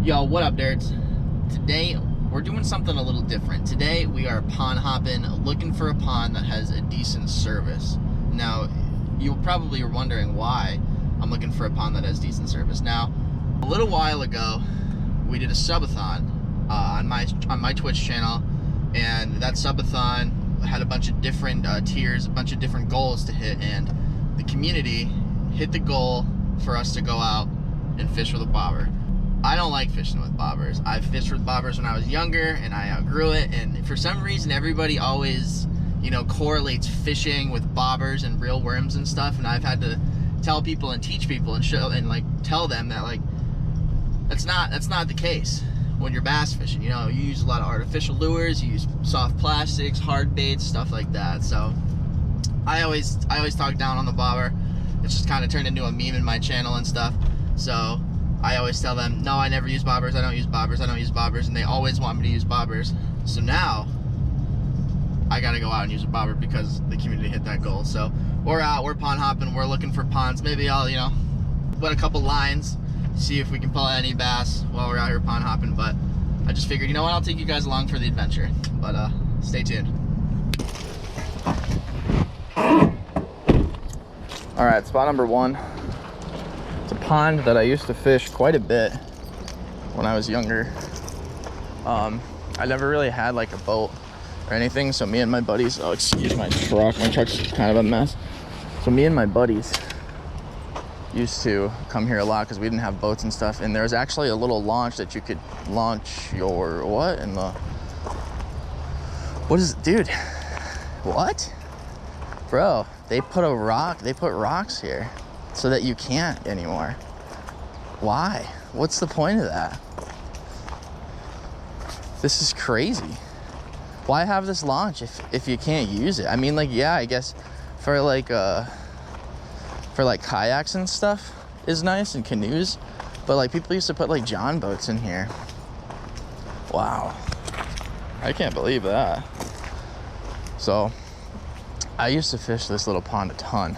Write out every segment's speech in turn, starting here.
Yo, what up, nerds? Today, we're doing something a little different. Today, we are pond hopping, looking for a pond that has a decent service. Now, you probably are wondering why I'm looking for a pond that has decent service. Now, a little while ago, we did a subathon on my Twitch channel, and that subathon had a bunch of different tiers, a bunch of different goals to hit, and the community hit the goal for us to go out and fish with a bobber. I don't like fishing with bobbers. I fished with bobbers when I was younger, and I outgrew it, and for some reason everybody always, you know, correlates fishing with bobbers and real worms and stuff, and I've had to tell people and teach people and show and like tell them that like that's not the case when you're bass fishing. You know, you use a lot of artificial lures, you use soft plastics, hard baits, stuff like that. So I always talk down on the bobber. It's just kind of turned into a meme in my channel and stuff. So I always tell them, no, I never use bobbers, I don't use bobbers, I don't use bobbers, and they always want me to use bobbers. So now, I gotta go out and use a bobber because the community hit that goal. So we're out, we're pond hopping, we're looking for ponds. Maybe I'll, you know, put a couple lines, see if we can pull any bass while we're out here pond hopping. But I just figured, you know what, I'll take you guys along for the adventure. But stay tuned. All right, spot number one. It's a pond that I used to fish quite a bit when I was younger. I never really had like a boat or anything, so me and my buddies, oh, excuse my truck. My truck's kind of a mess. So me and my buddies used to come here a lot because we didn't have boats and stuff, and there was actually a little launch that you could launch your, what in the, what is it, dude? What? Bro, they put rocks here so that you can't anymore. Why? What's the point of that? This is crazy. Why have this launch if you can't use it? I mean, like, yeah, I guess for like kayaks and stuff is nice, and canoes, but like people used to put like John boats in here. Wow, I can't believe that. So I used to fish this little pond a ton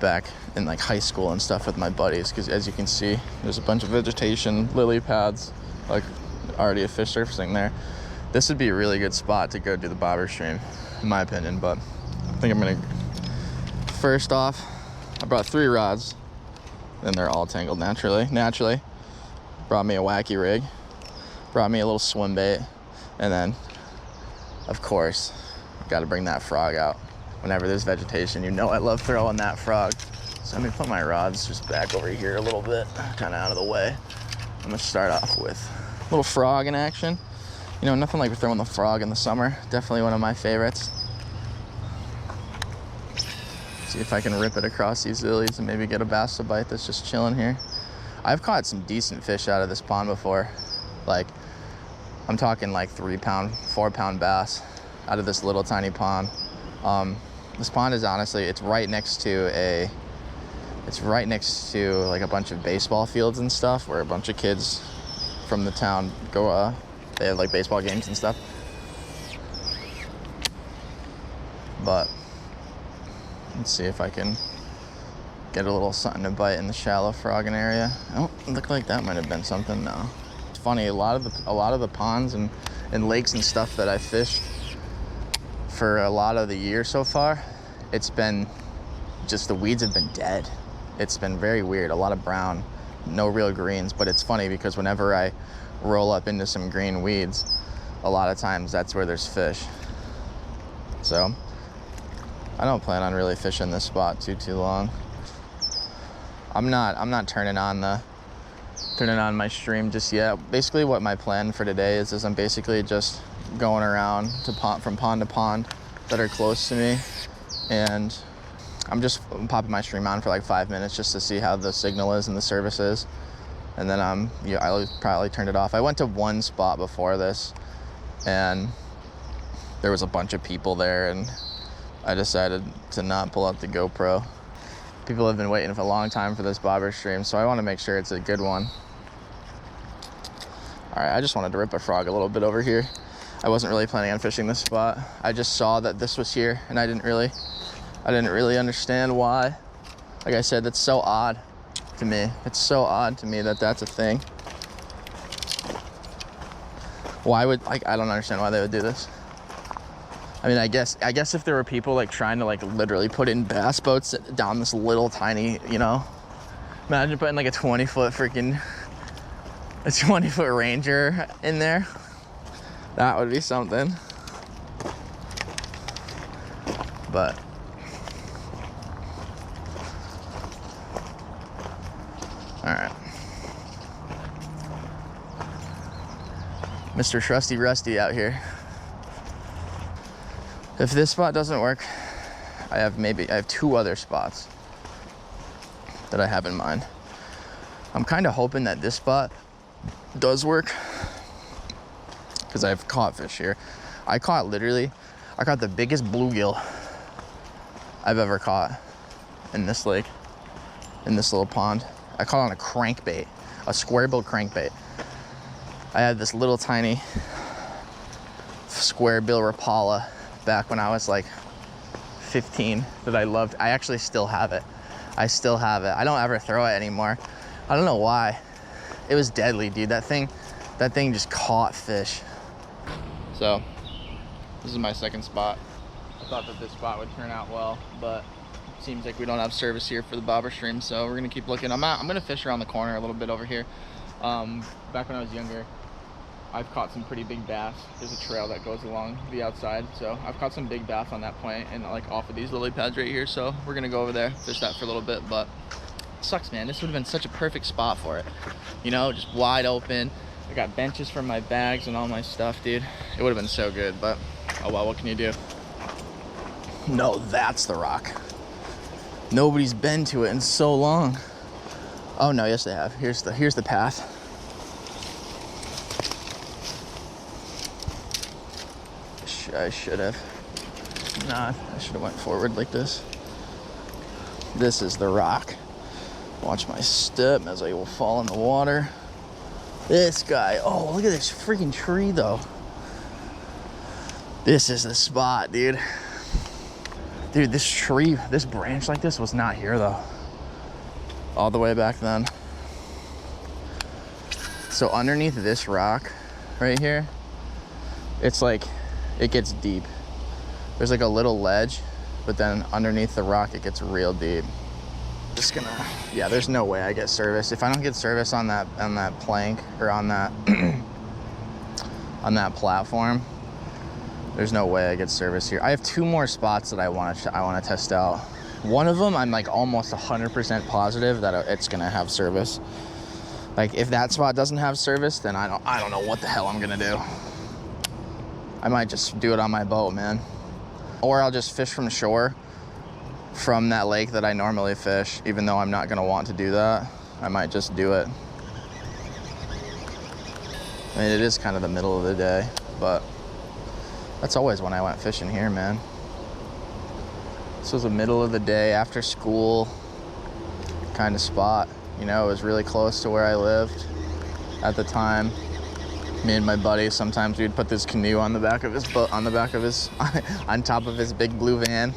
back in like high school and stuff with my buddies, because as you can see, there's a bunch of vegetation, lily pads, like already a fish surfacing there. This would be a really good spot to go do the bobber stream, in my opinion. But I think I'm gonna, first off, I brought 3 rods, and they're all tangled naturally. Brought me a wacky rig, brought me a little swim bait, and then of course got to bring that frog out. Whenever there's vegetation, you know I love throwing that frog. So let me put my rods just back over here a little bit, kind of out of the way. I'm gonna start off with a little frog in action. You know, nothing like throwing the frog in the summer. Definitely one of my favorites. See if I can rip it across these lilies and maybe get a bass to bite that's just chilling here. I've caught some decent fish out of this pond before. Like, I'm talking like 3-pound, 4-pound bass out of this little tiny pond. This pond is honestly, it's right next to like a bunch of baseball fields and stuff, where a bunch of kids from the town go, they have like baseball games and stuff. But let's see if I can get a little something to bite in the shallow frogging area. Oh, look like that might have been something. No. It's funny, a lot of the ponds and lakes and stuff that I fished for a lot of the year so far, it's been just, the weeds have been dead. It's been very weird. A lot of brown, no real greens. But it's funny because whenever I roll up into some green weeds, a lot of times that's where there's fish. So I don't plan on really fishing this spot too long. I'm not turning on my stream just yet. Basically what my plan for today is I'm basically just going around from pond to pond that are close to me, and I'm just popping my stream on for like 5 minutes just to see how the signal is and the service is, and then I'll probably turn it off. I went to one spot before this, and there was a bunch of people there, and I decided to not pull out the GoPro. People have been waiting for a long time for this bobber stream, so I want to make sure it's a good one. All right, I just wanted to rip a frog a little bit over here. I wasn't really planning on fishing this spot. I just saw that this was here, and I didn't really understand why. Like I said, that's so odd to me. It's so odd to me that that's a thing. Why would, like, I don't understand why they would do this. I mean, I guess if there were people like trying to like literally put in bass boats down this little tiny, you know, imagine putting like a 20-foot freaking, a 20-foot Ranger in there. That would be something. But all right, Mr. Trusty Rusty out here. If this spot doesn't work, I have 2 other spots that I have in mind. I'm kind of hoping that this spot does work because I've caught fish here. I caught the biggest bluegill I've ever caught in this lake, in this little pond. I caught on a crankbait, a square bill crankbait. I had this little tiny square bill Rapala back when I was like 15 that I loved. I actually still have it. I still have it. I don't ever throw it anymore. I don't know why. It was deadly, dude. That thing just caught fish. So this is my second spot. I thought that this spot would turn out well, but it seems like we don't have service here for the bobber stream, so we're gonna keep looking. I'm gonna fish around the corner a little bit over here. Back when I was younger, I've caught some pretty big bass. There's a trail that goes along the outside, so I've caught some big bass on that point and like off of these lily pads right here. So we're gonna go over there, fish that for a little bit. But it sucks, man. This would have been such a perfect spot for it, you know, just wide open. I got benches for my bags and all my stuff, dude. It would have been so good, but oh well, what can you do? No, that's the rock. Nobody's been to it in so long. Oh no, yes they have. Here's the path. I should have not. I should have went forward like this. This is the rock. Watch my step as I will fall in the water. This guy. Oh, look at this freaking tree though. This is the spot, dude. Dude, this tree, this branch like this was not here though. All the way back then. So underneath this rock right here, it's like, it gets deep. There's like a little ledge, but then underneath the rock, it gets real deep. Just gonna, yeah, there's no way I get service. If I don't get service on that plank or on that, on that platform, there's no way I get service here. I have 2 more spots that I want to test out. One of them, I'm like almost 100% positive that it's gonna have service. Like if that spot doesn't have service, then I don't know what the hell I'm gonna do. I might just do it on my boat, man. Or I'll just fish from shore from that lake that I normally fish, even though I'm not gonna want to do that. I might just do it. I mean, it is kind of the middle of the day, but that's always when I went fishing here, man. This was the middle of the day, after school kind of spot. You know, it was really close to where I lived at the time. Me and my buddy, sometimes we'd put this canoe on the back of his boat, on top of his big blue van,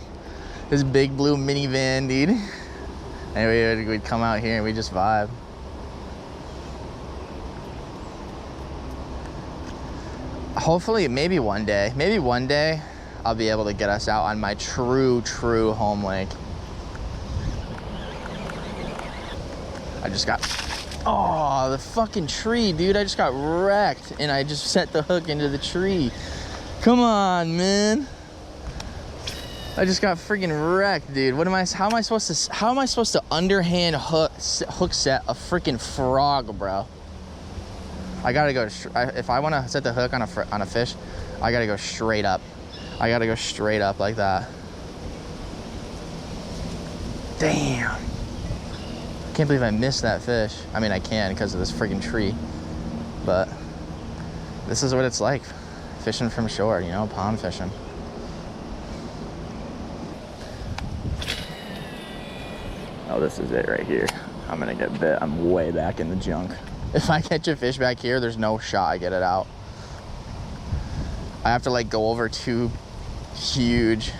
his big blue minivan, dude. And we'd come out here and we'd just vibe. Hopefully, maybe one day, I'll be able to get us out on my true home lake. I just got, oh, the fucking tree, dude. I just got wrecked and I just set the hook into the tree. Come on, man. I just got freaking wrecked, dude. How am I supposed to underhand hook set a freaking frog, bro? I gotta go, if I wanna set the hook on a fish, I gotta go straight up. I gotta go straight up like that. Damn. Can't believe I missed that fish. I mean, I can because of this freaking tree, but this is what it's like fishing from shore, you know, pond fishing. Oh, this is it right here. I'm gonna get bit. I'm way back in the junk. If I catch a fish back here, there's no shot I get it out. I have to like go over 2 huge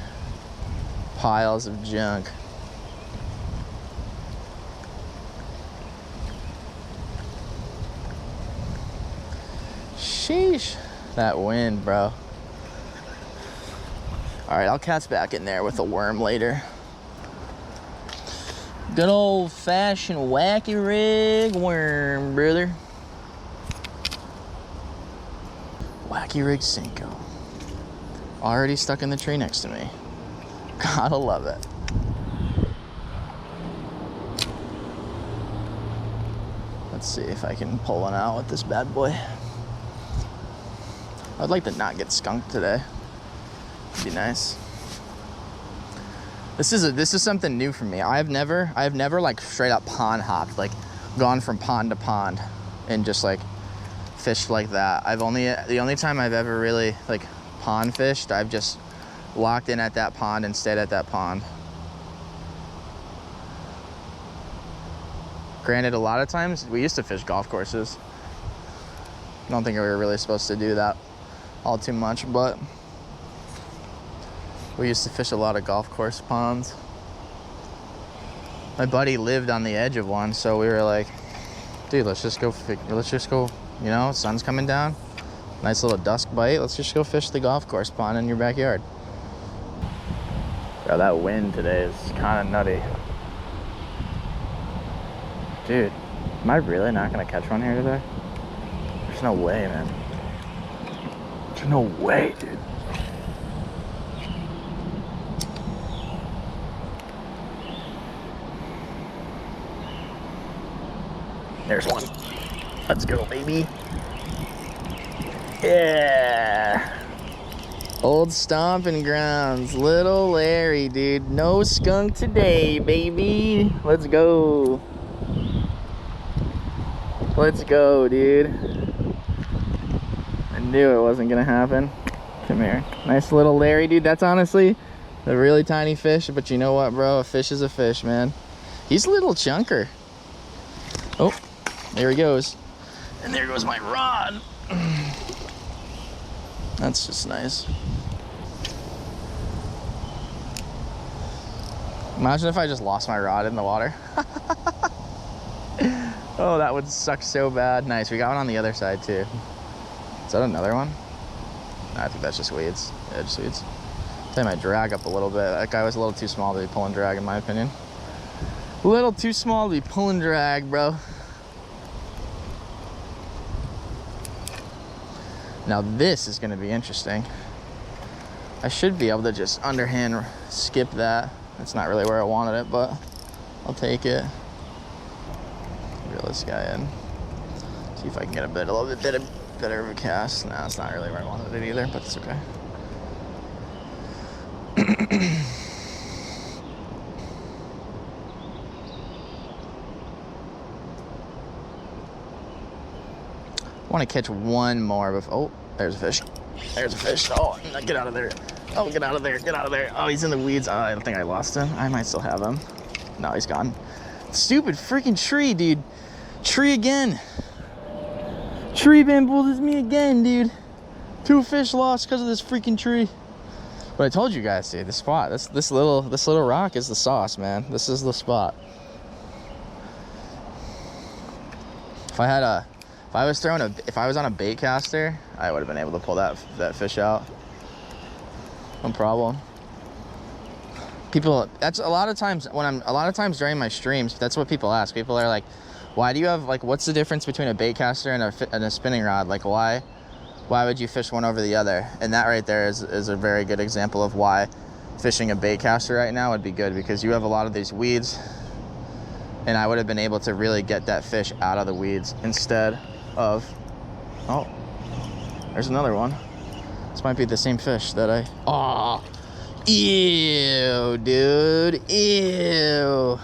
piles of junk. Sheesh. That wind, bro. All right, I'll cast back in there with a worm later. Good old-fashioned wacky rig worm, brother. Wacky rig Cinco. Already stuck in the tree next to me. Gotta love it. Let's see if I can pull one out with this bad boy. I'd like to not get skunked today. It'd be nice. This is something new for me. I've never like straight up pond hopped, like gone from pond to pond and just like fished like that. The only time I've ever really like pond fished, I've just locked in at that pond and stayed at that pond. Granted, a lot of times we used to fish golf courses. I don't think we were really supposed to do that all too much, but we used to fish a lot of golf course ponds. My buddy lived on the edge of one, so we were like, dude, let's just go, you know, sun's coming down, nice little dusk bite, let's just go fish the golf course pond in your backyard. Bro, that wind today is kind of nutty. Dude, am I really not gonna catch one here today? There's no way, man. There's no way, dude. There's one. Let's go, baby. Yeah. Old stomping grounds. Little Larry, dude. No skunk today, baby. Let's go. Let's go, dude. I knew it wasn't gonna happen. Come here. Nice little Larry, dude. That's honestly a really tiny fish, but you know what, bro? A fish is a fish, man. He's a little chunker. Oh. There he goes. And there goes my rod. That's just nice. Imagine if I just lost my rod in the water. Oh, that would suck so bad. Nice, we got one on the other side too. Is that another one? No, I think that's just weeds. Yeah, just weeds. Take my drag up a little bit. That guy was a little too small to be pulling drag in my opinion. A little too small to be pulling drag, bro. Now this is gonna be interesting. I should be able to just underhand skip that. That's not really where I wanted it, but I'll take it. Reel this guy in. See if I can get a little bit better of a cast. No, it's not really where I wanted it either, but it's okay. I want to catch one more before. Oh, there's a fish. There's a fish. Oh, get out of there. Oh, get out of there. Get out of there. Oh, he's in the weeds. Oh, I think I lost him. I might still have him. No, he's gone. Stupid freaking tree, dude. Tree again. Tree bamboozles me again, dude. 2 fish lost because of this freaking tree. But I told you guys, dude, the spot. This little rock is the sauce, man. This is the spot. If I was on a bait caster, I would have been able to pull that fish out. No problem. People, that's a lot of times during my streams, that's what people ask. People are like, why do you have, like, what's the difference between a bait caster and a spinning rod? Like, why would you fish one over the other? And that right there is a very good example of why fishing a bait caster right now would be good, because you have a lot of these weeds, and I would have been able to really get that fish out of the weeds instead of, oh, there's another one. This might be the same fish that oh, ew, dude, ew.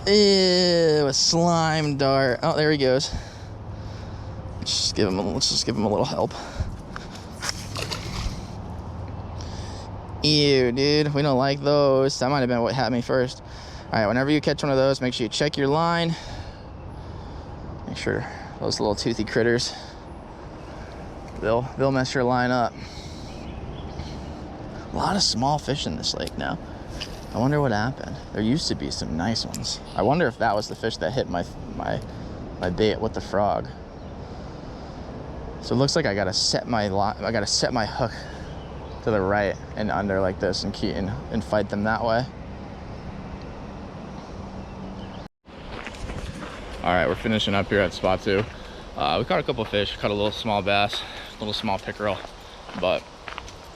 Ew, a slime dart. Oh, there he goes. Let's just give him a little help. Ew, dude, we don't like those. That might have been what had me first. All right, whenever you catch one of those, make sure you check your line. Make sure those little toothy critters, they'll mess your line up. A lot of small fish in this lake now. I wonder what happened. There used to be some nice ones. I wonder if that was the fish that hit my bait with the frog. So it looks like I gotta set my hook to the right and under like this and fight them that way. All right, we're finishing up here at spot 2. We caught a couple of fish, caught a little small bass, a little small pickerel, but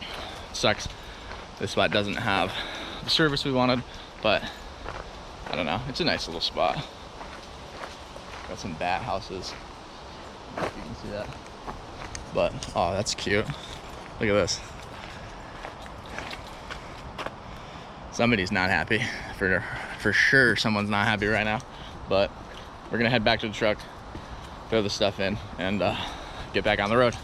it sucks. This spot doesn't have the service we wanted, but I don't know, it's a nice little spot. Got some bat houses, I don't know if you can see that. But, oh, that's cute. Look at this. Somebody's not happy. For sure someone's not happy right now. But we're gonna head back to the truck, throw the stuff in, and get back on the road.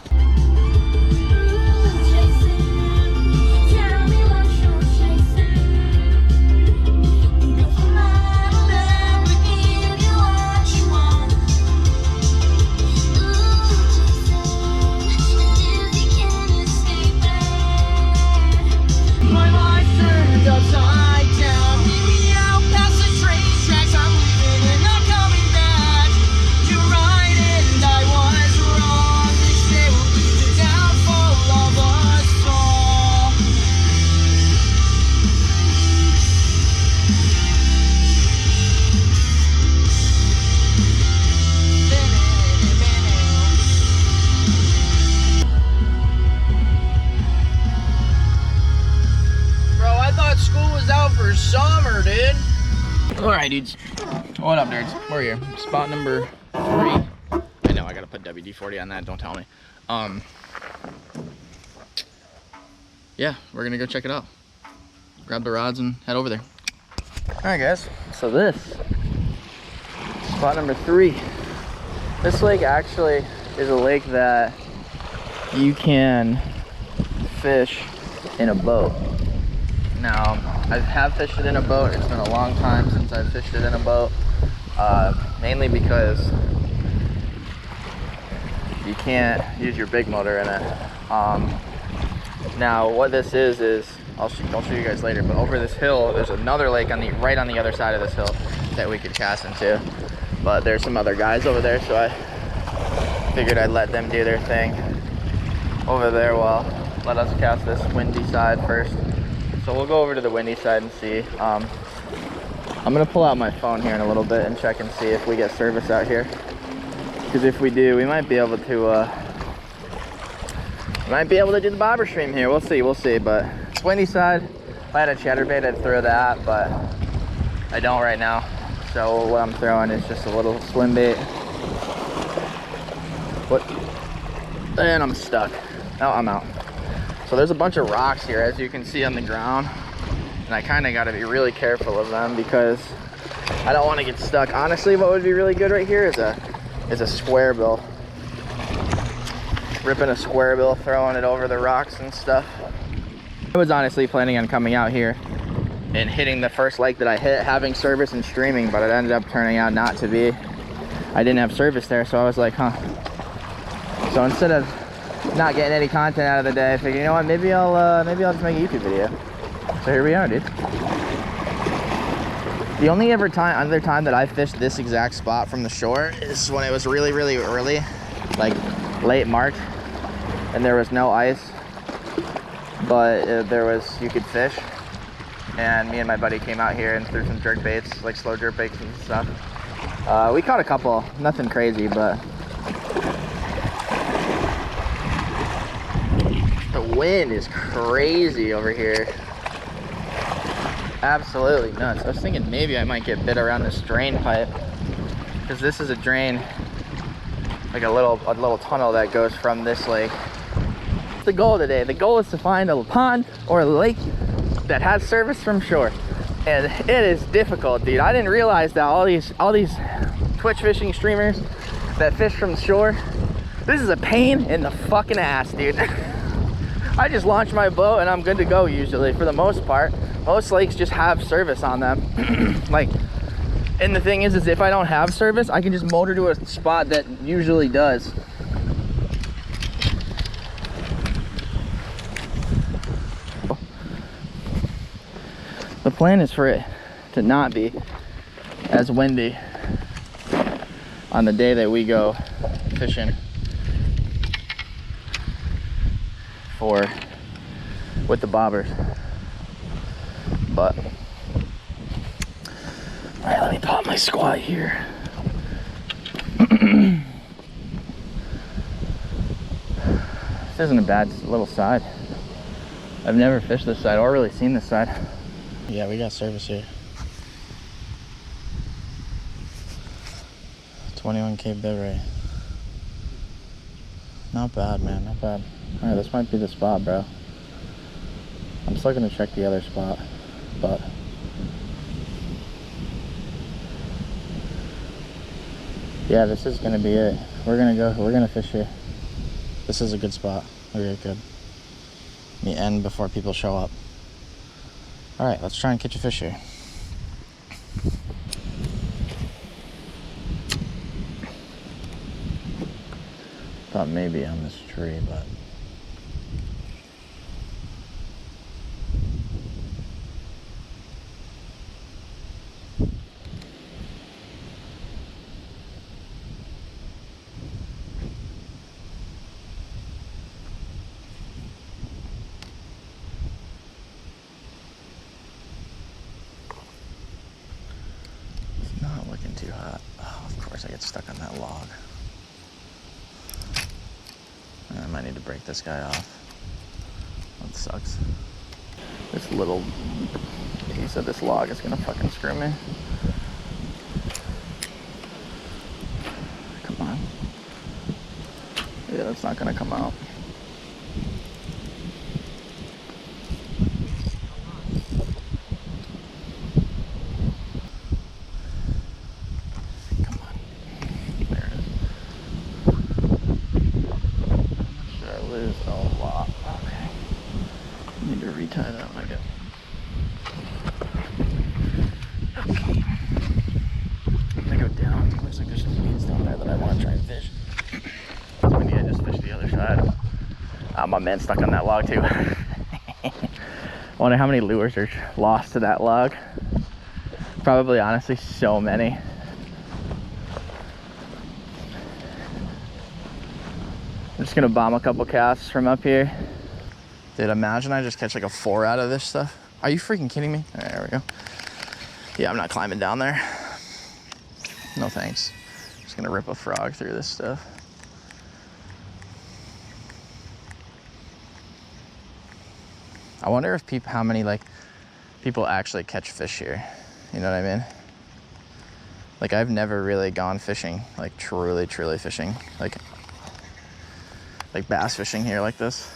Summer, dude. All right, dudes. What up, nerds? We're here. Spot number 3. I know I gotta put WD-40 on that. Don't tell me. Yeah, we're gonna go check it out. Grab the rods and head over there. All right, guys. So this spot number 3. This lake actually is a lake that you can fish in a boat. Now, I have fished it in a boat. It's been a long time since I've fished it in a boat, mainly because you can't use your big motor in it. Now, what this is I'll show you guys later, but over this hill, there's another lake right on the other side of this hill that we could cast into. But there's some other guys over there, so I figured I'd let them do their thing over there while let us cast this windy side first. So we'll go over to the windy side and see. I'm gonna pull out my phone here in a little bit and check and see if we get service out here. Because if we do, we might be able to do the bobber stream here. We'll see. But it's windy side. If I had a chatterbait, I'd throw that, but I don't right now. So what I'm throwing is just a little swim bait. And I'm stuck. Oh, I'm out. So there's a bunch of rocks here, as you can see on the ground, and I kind of got to be really careful of them because I don't want to get stuck. Honestly, what would be really good right here is a square bill. Ripping a square bill, throwing it over the rocks and stuff. I was honestly planning on coming out here and hitting the first lake that I hit, having service and streaming, but it ended up turning out not to be. I didn't have service there, so I was like, huh. So instead of not getting any content out of the day, I figured, you know what, maybe I'll just make a YouTube video. So here we are, dude. The only other time that I fished this exact spot from the shore is when it was really, really early, like late March, and there was no ice, but you could fish. And me and my buddy came out here and threw some jerk baits, like slow jerk baits and stuff. We caught a couple, nothing crazy, but the wind is crazy over here. Absolutely nuts. I was thinking maybe I might get bit around this drain pipe, because this is a drain, like a little tunnel that goes from this lake. The goal today, the goal is to find a pond or a lake that has service from shore, and it is difficult, dude. I didn't realize that all these twitch fishing streamers that fish from shore, this is a pain in the fucking ass, dude. I just launch my boat and I'm good to go usually, for the most part. Most lakes just have service on them. Like, and the thing is if I don't have service, I can just motor to a spot that usually does. The plan is for it to not be as windy on the day that we go fishing. with the bobbers. But all right, let me pop my squat here. This isn't a bad little side. I've never fished this side or really seen this side. Yeah, we got service here. 21K bid rate. Not bad, man, not bad. All right, this might be the spot, bro. I'm still gonna check the other spot, but yeah, this is gonna be it. We're gonna fish here. This is a good spot. Okay, good. Let me end before people show up. All right, let's try and catch a fish here. Thought maybe on this tree, but it's not looking too hot. Oh, of course I get stuck on that log. I might need to break this guy off. That sucks. This little piece of this log is gonna fucking screw me. Come on. Yeah, that's not gonna come out. Come on. There it is. I lose a lot. Okay. Need to retie that when I get. Okay. I'm gonna go down. Looks like there's some weeds down there that I want to try and fish. So we need to just fish the other side. My man's stuck on that log too. I wonder how many lures are lost to that log. Probably, honestly, so many. I'm just gonna bomb a couple casts from up here. Dude, imagine I just catch like a 4 out of this stuff. Are you freaking kidding me? All right, there we go. Yeah, I'm not climbing down there. No thanks. Just gonna rip a frog through this stuff. I wonder if how many like people actually catch fish here. You know what I mean? Like, I've never really gone fishing, like truly fishing, like bass fishing here like this.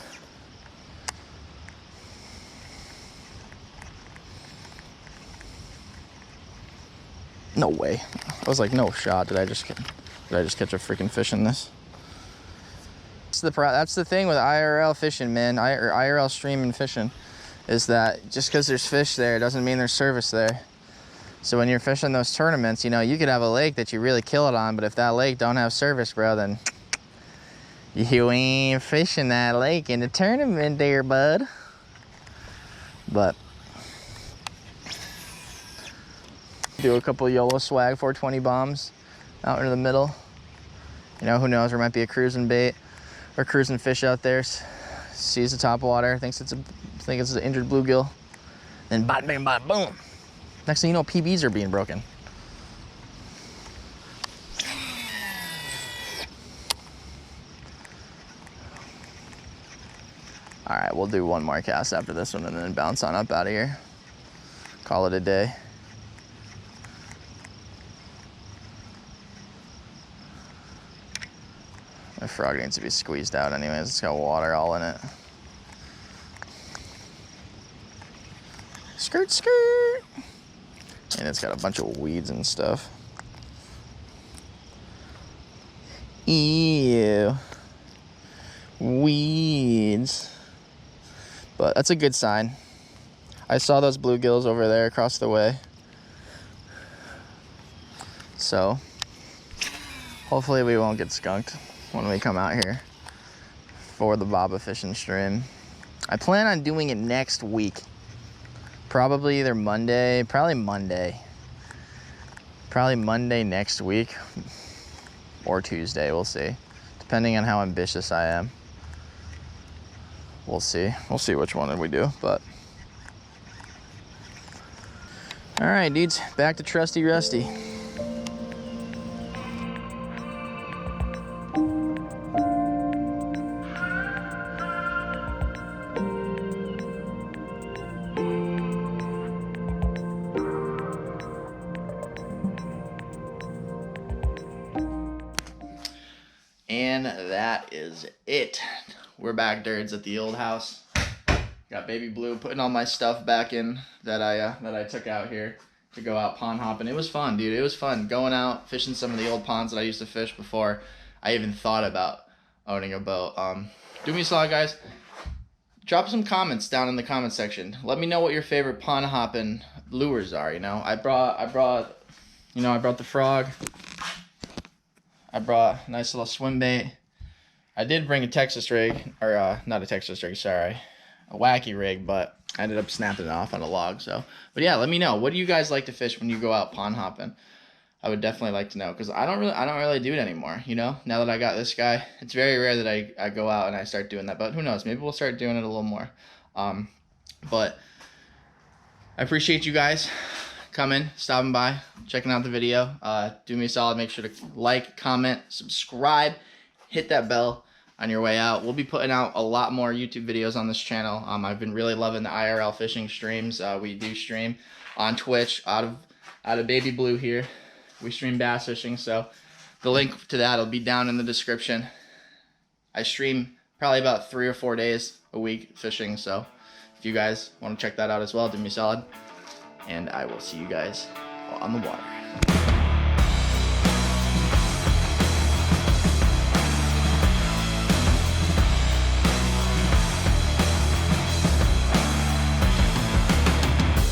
No way. I was like, no shot. Did I just catch a freaking fish in this? That's the thing with IRL fishing, man. IRL streaming fishing is that just because there's fish there doesn't mean there's service there. So when you're fishing those tournaments, you know, you could have a lake that you really kill it on, but if that lake don't have service, bro, then you ain't fishing that lake in the tournament there, bud. But do a couple YOLO swag 420 bombs out into the middle. You know, who knows, there might be a cruising bait or cruising fish out there, sees the top water, thinks it's an injured bluegill, then bada bing bada boom. Next thing you know, PBs are being broken. All right, we'll do one more cast after this one and then bounce on up out of here. Call it a day. My frog needs to be squeezed out anyways. It's got water all in it. Skirt, skirt. And it's got a bunch of weeds and stuff. Ew. Weeds. But that's a good sign. I saw those bluegills over there across the way. So hopefully we won't get skunked when we come out here for the bobba fishing stream. I plan on doing it next week. Probably either Monday, probably Monday next week or Tuesday, we'll see. Depending on how ambitious I am. we'll see. We'll see which one we do, but. All right, dudes, back to trusty Rusty. And that is it. We're back, dirds, at the old house. Got baby Blue putting all my stuff back in that I took out here to go out pond hopping. It was fun, dude. It was fun going out fishing some of the old ponds that I used to fish before I even thought about owning a boat. Do me a solid, guys. Drop some comments down in the comment section. Let me know what your favorite pond hopping lures are. You know, I brought the frog. I brought a nice little swim bait. I did bring a Texas rig, or not a Texas rig, sorry, a wacky rig, but I ended up snapping it off on a log. So, but yeah, let me know. What do you guys like to fish when you go out pond hopping? I would definitely like to know, because I don't really do it anymore. You know, now that I got this guy, it's very rare that I go out and I start doing that. But who knows? Maybe we'll start doing it a little more. But I appreciate you guys coming, stopping by, checking out the video. Do me a solid, make sure to like, comment, subscribe, hit that bell on your way out. We'll be putting out a lot more YouTube videos on this channel. I've been really loving the IRL fishing streams. We do stream on Twitch out of Baby Blue here. We stream bass fishing, so the link to that will be down in the description. I stream probably about 3 or 4 days a week fishing, so if you guys want to check that out as well, do me a solid. And I will see you guys on the water.